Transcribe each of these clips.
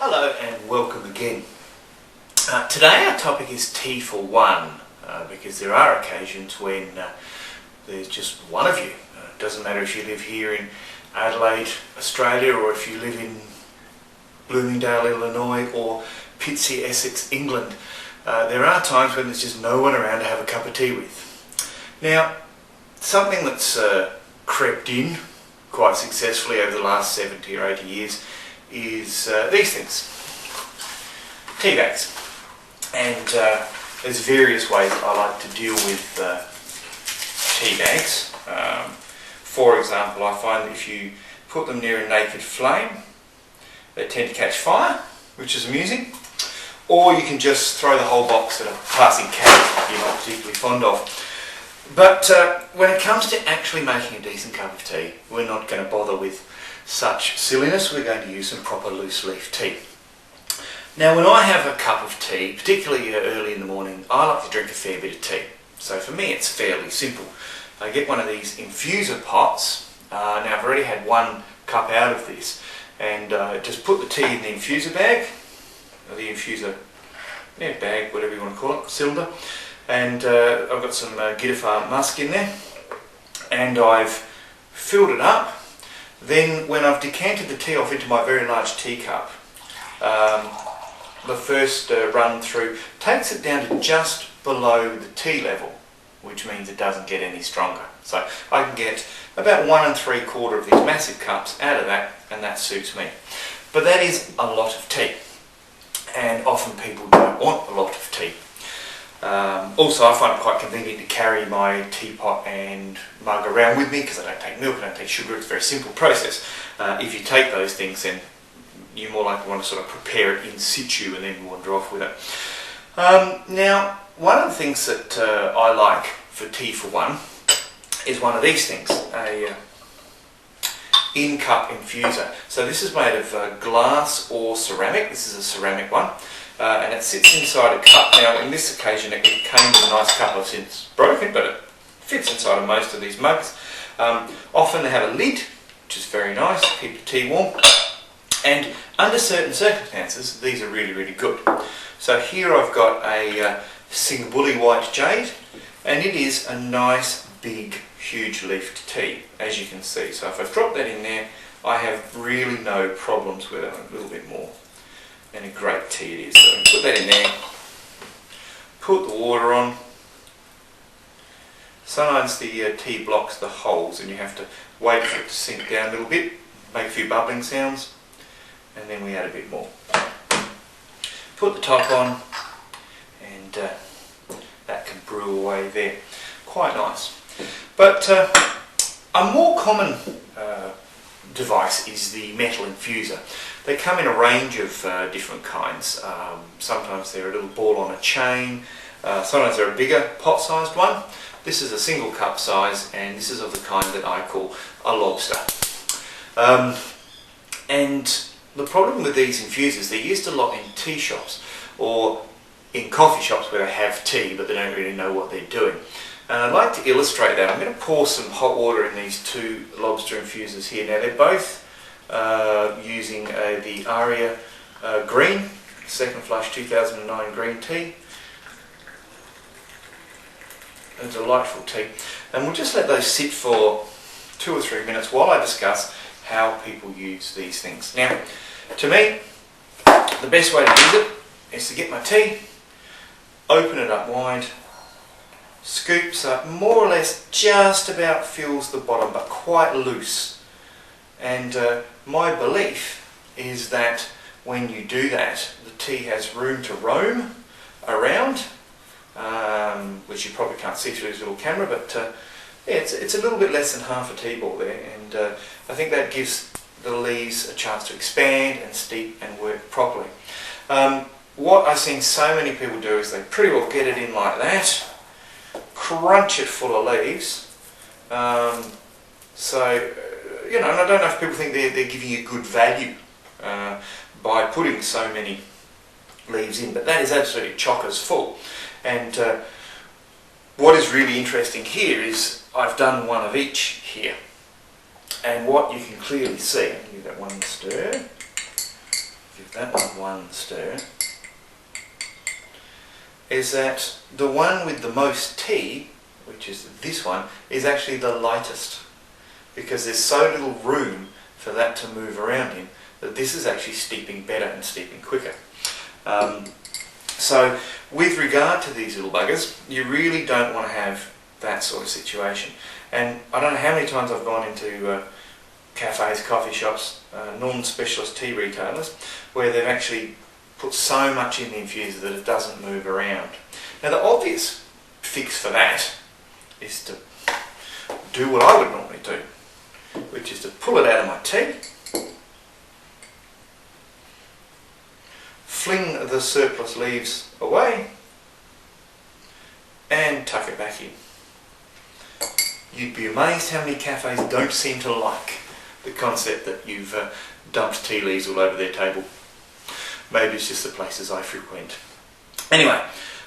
Hello and welcome again. Today our topic is tea for one, because there are occasions when there's just one of you. It doesn't matter if you live here in Adelaide, Australia, or if you live in Bloomingdale, Illinois, or Pitsea, Essex, England. There are times when there's just no one around to have a cup of tea with. Now, something that's crept in quite successfully over the last 70 or 80 years is these things, tea bags. And there's various ways I like to deal with tea bags. For example, I find that if you put them near a naked flame, they tend to catch fire, which is amusing. Or you can just throw the whole box at a passing cat you're not particularly fond of. But when it comes to actually making a decent cup of tea, we're not going to bother with such silliness. We're going to use some proper loose leaf tea. Now, when I have a cup of tea, particularly early in the morning, I like to drink a fair bit of tea. So for me it's fairly simple. I get one of these infuser pots. Now I've already had one cup out of this, and just put the tea in the infuser bag, or the infuser bag, whatever you want to call it, cylinder, and I've got some Gidifar musk in there, and I've filled it up. Then when I've decanted the tea off into my very large teacup, the first run through takes it down to just below the tea level, which means it doesn't get any stronger. So I can get about 1 3/4 of these massive cups out of that, and that suits me. But that is a lot of tea, and often people don't want a lot of tea. Also, I find it quite convenient to carry my teapot and mug around with me, because I don't take milk, I don't take sugar. It's a very simple process. If you take those things, then you more likely want to sort of prepare it in situ and then wander off with it. Now, one of the things that I like for tea for one is one of these things, a in-cup infuser. So this is made of glass or ceramic. This is a ceramic one. And it sits inside a cup. Now, in this occasion, it came with a nice cup. I've since broken, but it fits inside of most of these mugs. Often they have a lid, which is very nice to keep the tea warm. And under certain circumstances, these are really, really good. So here I've got a Singapore white jade, and it is a nice, big, huge leafed tea, as you can see. So if I drop that in there, I have really no problems with it. A little bit more. And a great tea it is. So put that in there, put the water on. Sometimes the tea blocks the holes and you have to wait for it to sink down a little bit, make a few bubbling sounds, and then we add a bit more. Put the top on, and that can brew away there. Quite nice. But a more common device is the metal infuser. They come in a range of different kinds. Sometimes they're a little ball on a chain, sometimes they're a bigger pot-sized one. This is a single cup size, and this is of the kind that I call a lobster. And the problem with these infusers, they're used a lot in tea shops or in coffee shops where they have tea but they don't really know what they're doing. And I'd like to illustrate that. I'm going to pour some hot water in these two lobster infusers here. Now they're both using the Aria Green, Second Flush 2009 green tea. A delightful tea. And we'll just let those sit for 2 or 3 minutes while I discuss how people use these things. Now, to me, the best way to use it is to get my tea, open it up wide, scoops up, more or less just about fills the bottom, but quite loose. And my belief is that when you do that, the tea has room to roam around, which you probably can't see through this little camera, but yeah, it's a little bit less than half a tea ball there, and I think that gives the leaves a chance to expand and steep and work properly. What I've seen so many people do is they pretty well get it in like that, crunch it full of leaves. You know, and I don't know if people think they're giving you good value by putting so many leaves in, but that is absolutely chockers full. And what is really interesting here is I've done one of each here. And what you can clearly see, I'll give that one stir. If give that one stir, is that the one with the most tea, which is this one, is actually the lightest, because there's so little room for that to move around in that this is actually steeping better and steeping quicker. So with regard to these little buggers, you really don't want to have that sort of situation. And I don't know how many times I've gone into cafes, coffee shops, non-specialist tea retailers, where they've actually put so much in the infuser that it doesn't move around. Now the obvious fix for that is to do what I would normally do, which is to pull it out of my tea, fling the surplus leaves away, and tuck it back in. You'd be amazed how many cafes don't seem to like the concept that you've dumped tea leaves all over their table. Maybe it's just the places I frequent. Anyway,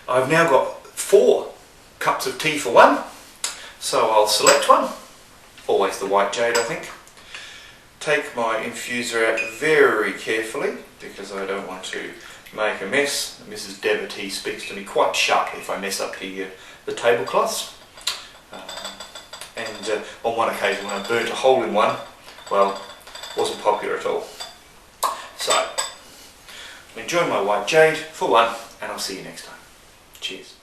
I've now got 4 cups of tea for one, so I'll select one, always the white jade I think. Take my infuser out very carefully because I don't want to make a mess. Mrs. Devotea speaks to me quite sharply if I mess up the tablecloths. And on one occasion when I burnt a hole in one, well, wasn't popular at all. So, enjoy my white jade for one, and I'll see you next time. Cheers.